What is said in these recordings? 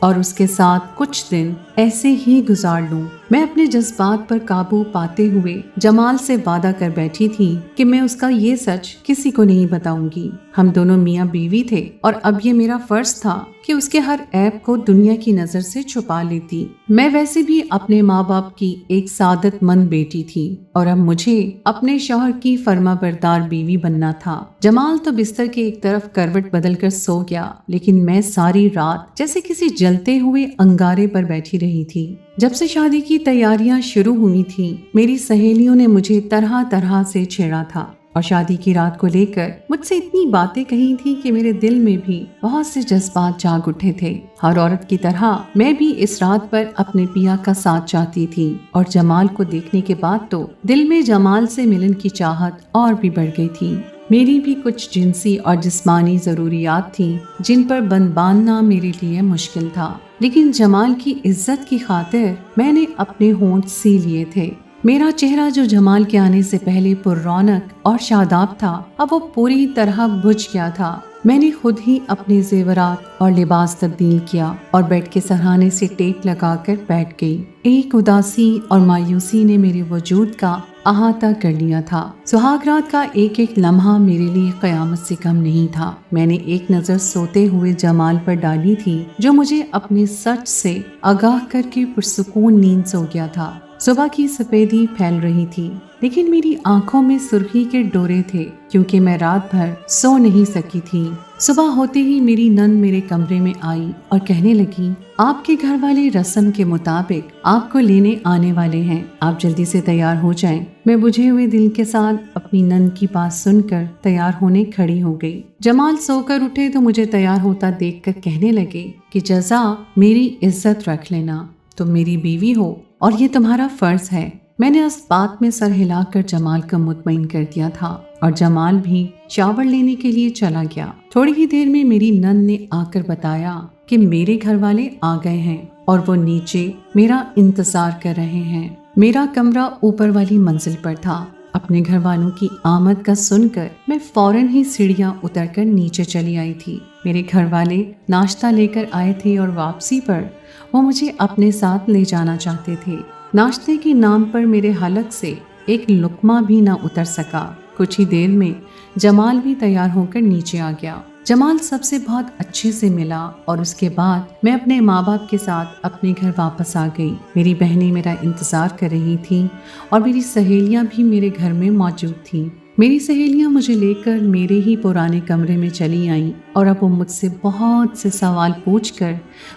اور اس کے ساتھ کچھ دن ایسے ہی گزار لوں۔ میں اپنے جذبات پر قابو پاتے ہوئے جمال سے وعدہ کر بیٹھی تھی کہ میں اس کا یہ سچ کسی کو نہیں بتاؤں گی۔ ہم دونوں میاں بیوی تھے اور اب یہ میرا فرض تھا کہ اس کے ہر عیب کو دنیا کی نظر سے چھپا لیتی۔ میں ویسے بھی اپنے ماں باپ کی ایک سعادت مند بیٹی تھی اور اب مجھے اپنے شوہر کی فرما بردار بیوی بننا تھا۔ جمال تو بستر کے ایک طرف کروٹ بدل کر سو گیا، لیکن میں ساری رات جیسے کسی جلتے ہوئے انگارے پر بیٹھی رہی تھی۔ جب سے شادی کی تیاریاں شروع ہوئی تھیں، میری سہیلیوں نے مجھے طرح طرح سے چھیڑا تھا اور شادی کی رات کو لے کر مجھ سے اتنی باتیں کہی تھی کہ میرے دل میں بھی بہت سے جذبات جاگ اٹھے تھے۔ ہر عورت کی طرح میں بھی اس رات پر اپنے پیا کا ساتھ چاہتی تھی، اور جمال کو دیکھنے کے بعد تو دل میں جمال سے ملن کی چاہت اور بھی بڑھ گئی تھی۔ میری بھی کچھ جنسی اور جسمانی ضروریات تھیں جن پر بند باندھنا میرے لیے مشکل تھا، لیکن جمال کی عزت کی خاطر میں نے اپنے ہونٹ سی لیے تھے۔ میرا چہرہ جو جمال کے آنے سے پہلے پر رونق اور شاداب تھا، اب وہ پوری طرح بجھ گیا تھا۔ میں نے خود ہی اپنے زیورات اور لباس تبدیل کیا اور بیڈ کے سرہانے سے ٹیپ لگا کر بیٹھ گئی۔ ایک اداسی اور مایوسی نے میرے وجود کا احاطہ کر لیا تھا۔ سہاگ رات کا ایک ایک لمحہ میرے لیے قیامت سے کم نہیں تھا۔ میں نے ایک نظر سوتے ہوئے جمال پر ڈالی تھی جو مجھے اپنے سچ سے آگاہ کر کے پرسکون نیند سو گیا تھا۔ صبح کی سفیدی پھیل رہی تھی، لیکن میری آنکھوں میں سرخی کے ڈورے تھے کیونکہ میں رات بھر سو نہیں سکی تھی۔ صبح ہوتے ہی میری نند میرے کمرے میں آئی اور کہنے لگی، آپ کے گھر والے رسم کے مطابق آپ کو لینے آنے والے ہیں، آپ جلدی سے تیار ہو جائیں۔ میں بجھے ہوئے دل کے ساتھ اپنی نند کی بات سن کر تیار ہونے کھڑی ہو گئی۔ جمال سو کر اٹھے تو مجھے تیار ہوتا دیکھ کر کہنے لگے کہ جزا میری عزت رکھ لینا، تم میری بیوی ہو اور یہ تمہارا فرض ہے۔ میں نے اس بات میں سر ہلا کر جمال کو مطمئن کر دیا تھا اور جمال بھی شاور لینے کے لیے چلا گیا۔ تھوڑی ہی دیر میں میری نند نے آ کر بتایا کہ میرے گھر والے آ گئے ہیں اور وہ نیچے میرا انتظار کر رہے ہیں۔ میرا کمرہ اوپر والی منزل پر تھا۔ اپنے گھر والوں کی آمد کا سن کر میں فوراً ہی سیڑھیاں اتر کر نیچے چلی آئی تھی۔ میرے گھر والے ناشتہ لے کر آئے تھے اور واپسی پر وہ مجھے اپنے ساتھ لے جانا چاہتے تھے۔ ناشتے کے نام پر میرے حلق سے ایک لقمہ بھی نہ اتر سکا۔ کچھ ہی دیر میں جمال بھی تیار ہو کر نیچے آ گیا۔ جمال سب سے بہت اچھے سے ملا اور اس کے بعد میں اپنے ماں باپ کے ساتھ اپنے گھر واپس آ گئی۔ میری بہنیں میرا انتظار کر رہی تھیں اور میری سہیلیاں بھی میرے گھر میں موجود تھیں۔ میری سہیلیاں مجھے لے کر میرے ہی پرانے کمرے میں چلی آئیں اور اب وہ مجھ سے بہت سے سوال پوچھ کر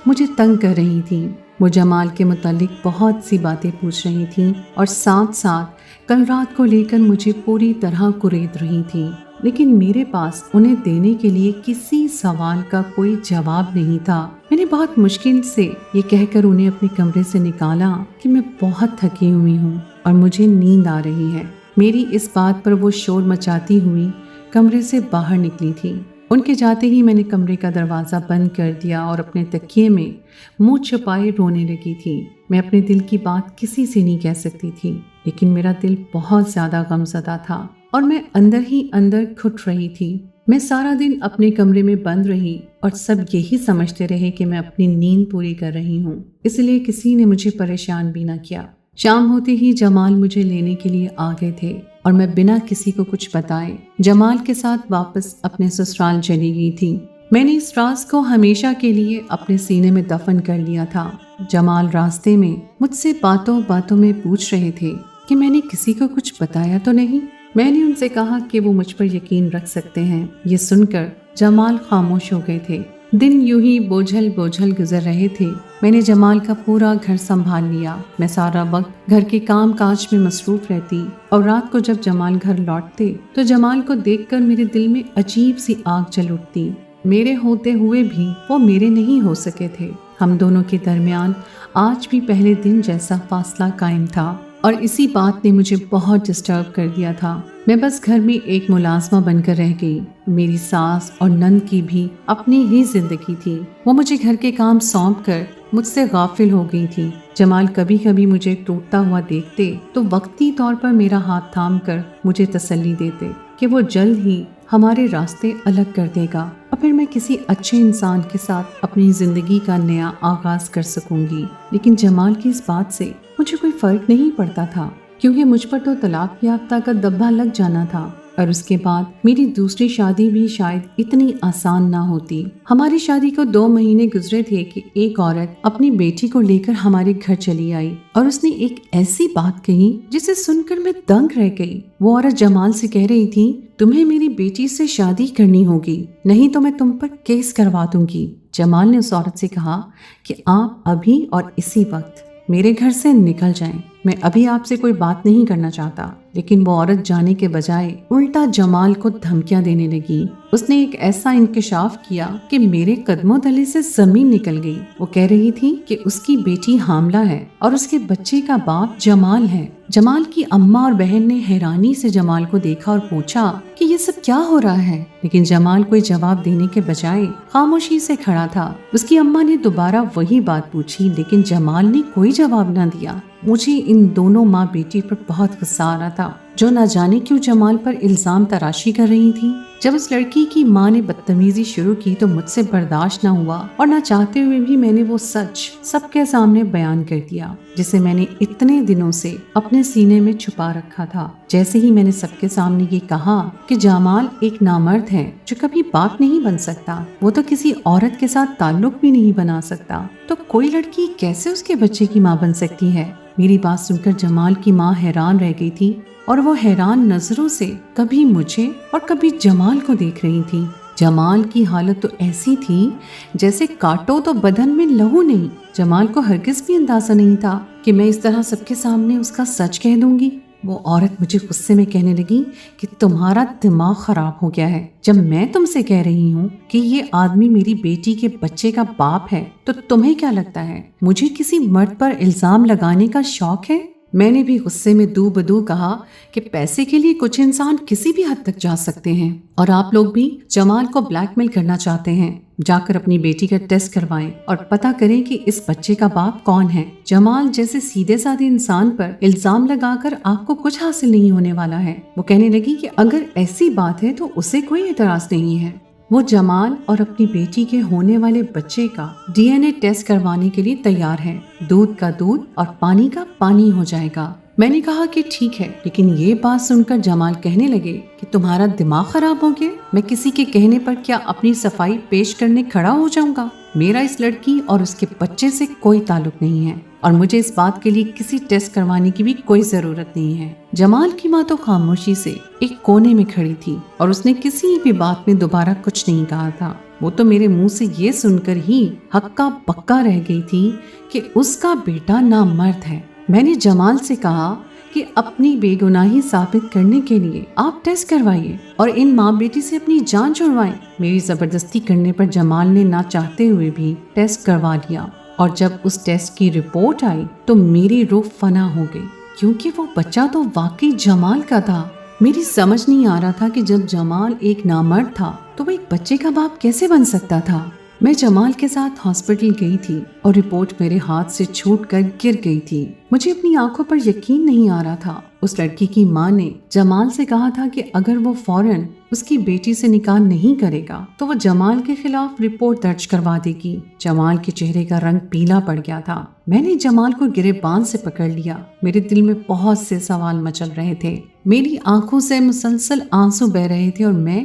مجھے تنگ کر رہی تھیں۔ وہ جمال کے متعلق بہت سی باتیں پوچھ رہی تھیں اور ساتھ ساتھ کل رات کو لے کر مجھے پوری طرح کرید رہی تھیں، لیکن میرے پاس انہیں دینے کے لیے کسی سوال کا کوئی جواب نہیں تھا۔ میں نے بہت مشکل سے یہ کہہ کر انہیں اپنے کمرے سے نکالا کہ میں بہت تھکی ہوئی ہوں اور مجھے نیند آ رہی ہے۔ میری اس بات پر وہ شور مچاتی ہوئی کمرے سے باہر نکلی تھی۔ ان کے جاتے ہی میں نے کمرے کا دروازہ بند کر دیا اور اپنے تکیے میں منہ چھپائے رونے لگی تھی۔ میں اپنے دل کی بات کسی سے نہیں کہہ سکتی تھی، لیکن میرا دل بہت زیادہ غمزدہ تھا اور میں اندر ہی اندر گھٹ رہی تھی۔ میں سارا دن اپنے کمرے میں بند رہی اور سب یہی سمجھتے رہے کہ میں اپنی نیند پوری کر رہی ہوں، اس لیے کسی نے مجھے پریشان بھی نہ کیا۔ شام ہوتے ہی جمال مجھے لینے کے لیے آ گئے تھے اور میں بنا کسی کو کچھ بتائے جمال کے ساتھ واپس اپنے سسرال چلی گئی تھی۔ میں نے اس راز کو ہمیشہ کے لیے اپنے سینے میں دفن کر لیا تھا۔ جمال راستے میں مجھ سے باتوں باتوں میں پوچھ رہے تھے کہ میں نے کسی کو کچھ بتایا تو نہیں۔ میں نے ان سے کہا کہ وہ مجھ پر یقین رکھ سکتے ہیں۔ یہ سن کر جمال خاموش ہو گئے تھے۔ دن یوں ہی بوجھل بوجھل گزر رہے تھے۔ میں نے جمال کا پورا گھر سنبھال لیا۔ میں سارا وقت گھر کے کام کاج میں مصروف رہتی اور رات کو جب جمال گھر لوٹتے تو جمال کو دیکھ کر میرے دل میں عجیب سی آگ جل اٹھتی۔ میرے ہوتے ہوئے بھی وہ میرے نہیں ہو سکے تھے۔ ہم دونوں کے درمیان آج بھی پہلے دن جیسا فاصلہ قائم تھا اور اسی بات نے مجھے بہت ڈسٹرب کر دیا تھا۔ میں بس گھر میں ایک ملازمہ بن کر رہ گئی۔ میری ساس اور نند کی بھی اپنی ہی زندگی تھی۔ وہ مجھے گھر کے کام سونپ کر مجھ سے غافل ہو گئی تھی۔ جمال کبھی کبھی مجھے ٹوٹتا ہوا دیکھتے تو وقتی طور پر میرا ہاتھ تھام کر مجھے تسلی دیتے کہ وہ جلد ہی ہمارے راستے الگ کر دے گا۔ اب پھر میں کسی اچھے انسان کے ساتھ اپنی زندگی کا نیا آغاز کر سکوں گی۔ لیکن جمال کی اس بات سے مجھے کوئی فرق نہیں پڑتا تھا، کیونکہ مجھ پر تو طلاق یافتہ کا دبا لگ جانا تھا، اور اس کے بعد میری دوسری شادی بھی شاید اتنی آسان نہ ہوتی۔ ہماری شادی کو 2 مہینے گزرے تھے کہ ایک عورت اپنی بیٹی کو لے کر ہمارے گھر چلی آئی، اور اس نے ایک ایسی بات کہی جسے سن کر میں دنگ رہ گئی۔ وہ عورت جمال سے کہہ رہی تھی، تمہیں میری بیٹی سے شادی کرنی ہوگی، نہیں تو میں تم پر کیس کروا دوں گی۔ جمال نے اس عورت سے کہا کہ آپ ابھی اور اسی وقت میرے گھر سے نکل جائیں، میں ابھی آپ سے کوئی بات نہیں کرنا چاہتا۔ لیکن وہ عورت جانے کے بجائے الٹا جمال کو دھمکیاں دینے لگی۔ اس نے ایک ایسا انکشاف کیا کہ میرے قدموں تلے سے زمین نکل گئی۔ وہ کہہ رہی تھی کہ اس کی بیٹی حاملہ ہے اور اس کے بچے کا باپ جمال ہے۔ جمال کی اماں اور بہن نے حیرانی سے جمال کو دیکھا اور پوچھا کہ یہ سب کیا ہو رہا ہے، لیکن جمال کوئی جواب دینے کے بجائے خاموشی سے کھڑا تھا۔ اس کی اماں نے دوبارہ وہی بات پوچھی، لیکن جمال نے کوئی جواب نہ دیا۔ مجھے ان دونوں ماں بیٹی پر بہت غصہ آ رہا تھا، جو نہ جانے کیوں جمال پر الزام تراشی کر رہی تھی۔ جب اس لڑکی کی ماں نے بدتمیزی شروع کی تو مجھ سے برداشت نہ ہوا، اور نہ چاہتے ہوئے بھی میں نے وہ سچ سب کے سامنے بیان کر دیا جسے میں نے اتنے دنوں سے اپنے سینے میں چھپا رکھا تھا۔ جیسے ہی میں نے سب کے سامنے یہ کہا کہ جمال ایک نامرد ہے جو کبھی باپ نہیں بن سکتا، وہ تو کسی عورت کے ساتھ تعلق بھی نہیں بنا سکتا، تو کوئی لڑکی کیسے اس کے بچے کی ماں بن سکتی ہے؟ میری بات سن کر جمال کی ماں حیران رہ گئی تھی، اور وہ حیران نظروں سے کبھی مجھے اور کبھی جمال کو دیکھ رہی تھی۔ جمال کی حالت تو ایسی تھی جیسے کاٹو تو بدن میں لہو نہیں۔ جمال کو ہرگز بھی اندازہ نہیں تھا کہ میں اس طرح سب کے سامنے اس کا سچ کہہ دوں گی۔ وہ عورت مجھے غصے میں کہنے لگی کہ تمہارا دماغ خراب ہو گیا ہے، جب میں تم سے کہہ رہی ہوں کہ یہ آدمی میری بیٹی کے بچے کا باپ ہے تو تمہیں کیا لگتا ہے مجھے کسی مرد پر الزام لگانے کا شوق ہے؟ میں نے بھی غصے میں دو بدو کہا کہ پیسے کے لیے کچھ انسان کسی بھی حد تک جا سکتے ہیں، اور آپ لوگ بھی جمال کو بلیک میل کرنا چاہتے ہیں۔ جا کر اپنی بیٹی کا ٹیسٹ کروائیں اور پتہ کریں کہ اس بچے کا باپ کون ہے۔ جمال جیسے سیدھے سادے انسان پر الزام لگا کر آپ کو کچھ حاصل نہیں ہونے والا ہے۔ وہ کہنے لگی کہ اگر ایسی بات ہے تو اسے کوئی اعتراض نہیں ہے۔ وہ جمال اور اپنی بیٹی کے ہونے والے بچے کا DNA ٹیسٹ کروانے کے لیے تیار ہے۔ دودھ کا دودھ اور پانی کا پانی ہو جائے گا۔ میں نے کہا کہ ٹھیک ہے، لیکن یہ بات سن کر جمال کہنے لگے کہ تمہارا دماغ خراب ہو گیا، میں کسی کے کہنے پر کیا اپنی صفائی پیش کرنے کھڑا ہو جاؤں گا؟ میرا اس لڑکی اور اس کے بچے سے کوئی تعلق نہیں ہے، اور مجھے اس بات کے لیے کسی ٹیسٹ کروانے کی بھی کوئی ضرورت نہیں ہے۔ جمال کی ماں تو خاموشی سے ایک کونے میں کھڑی تھی، اور اس نے کسی بھی بات میں دوبارہ کچھ نہیں کہا تھا۔ وہ تو میرے منہ سے یہ سن کر ہی ہکا بکا رہ گئی تھی کہ اس کا بیٹا نامرد ہے۔ میں نے جمال سے کہا کہ اپنی بے گناہی ثابت کرنے کے لیے آپ ٹیسٹ کروائیے اور ان ماں بیٹی سے اپنی جان چھڑوائیں۔ میری زبردستی کرنے پر جمال نے نہ چاہتے ہوئے بھی ٹیسٹ کروا لیا، اور جب اس ٹیسٹ کی رپورٹ آئی تو میری روح فنا ہو گئی، کیونکہ وہ بچہ تو واقعی جمال کا تھا۔ میری سمجھ نہیں آ رہا تھا کہ جب جمال ایک نامرد تھا تو وہ ایک بچے کا باپ کیسے بن سکتا تھا۔ میں جمال کے ساتھ ہاسپٹل گئی تھی اور رپورٹ میرے ہاتھ سے چھوٹ کر گر گئی تھی۔ مجھے اپنی آنکھوں پر یقین نہیں آ رہا تھا۔ اس لڑکی کی ماں نے جمال سے کہا تھا کہ اگر وہ فوراً اس کی بیٹی سے نکاح نہیں کرے گا تو وہ جمال کے خلاف رپورٹ درج کروا دے گی۔ جمال کے چہرے کا رنگ پیلا پڑ گیا تھا۔ میں نے جمال کو گریبان سے پکڑ لیا۔ میرے دل میں بہت سے سوال مچل رہے تھے، میری آنکھوں سے مسلسل آنسو بہ رہے تھے، اور میں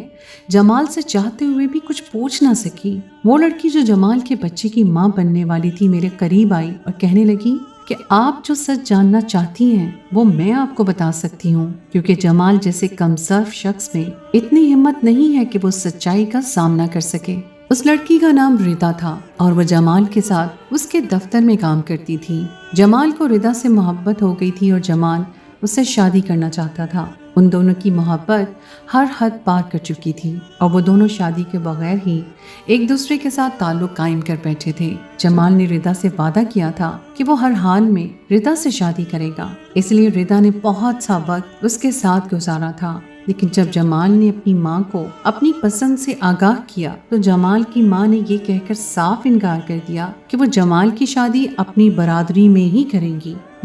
جمال سے چاہتے ہوئے بھی کچھ پوچھ نہ سکی۔ وہ لڑکی جو جمال کے بچے کی ماں بننے والی تھی میرے قریب آئی اور کہنے لگی کہ آپ جو سچ جاننا چاہتی ہیں وہ میں آپ کو بتا سکتی ہوں، کیونکہ جمال جیسے کمصرف شخص میں اتنی ہمت نہیں ہے کہ وہ سچائی کا سامنا کر سکے۔ اس لڑکی کا نام ردا تھا اور وہ جمال کے ساتھ اس کے دفتر میں کام کرتی تھی۔ جمال کو ردا سے محبت ہو گئی تھی اور جمال اس سے شادی کرنا چاہتا تھا۔ ان دونوں کی محبت ہر حد پار کر چکی تھی اور وہ دونوں شادی کے بغیر ہی ایک دوسرے کے ساتھ تعلق قائم کر بیٹھے تھے۔ جمال نے ردا سے وعدہ کیا تھا کہ وہ ہر حال میں ردا سے شادی کرے گا، اس لیے ردا نے بہت سا وقت اس کے ساتھ گزارا تھا۔ لیکن جب جمال نے اپنی ماں کو اپنی پسند سے آگاہ کیا تو جمال کی ماں نے یہ کہہ کر صاف انکار کر دیا کہ وہ جمال کی شادی اپنی برادری میں ہی کریں گی۔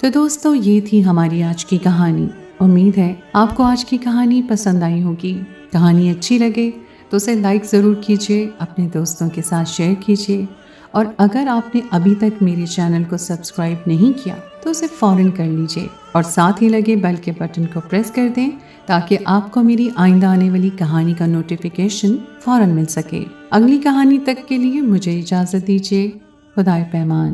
تو دوستوں یہ تھی ہماری آج کی کہانی. امید ہے آپ کو آج کی کہانی پسند آئی ہوگی. کہانی اچھی لگے تو اسے لائک ضرور کیجیے، اپنے دوستوں کے ساتھ شیئر کیجیے، اور اگر آپ نے ابھی تک میرے چینل کو سبسکرائب نہیں کیا تو اسے فوراً کر لیجیے، اور ساتھ ہی لگے بیل کے بٹن کو پریس کر دیں تاکہ آپ کو میری آئندہ آنے والی کہانی کا نوٹیفیکیشن فوراً مل سکے. اگلی کہانی تک کے لیے مجھے اجازت دیجیے. خدائے پیمان.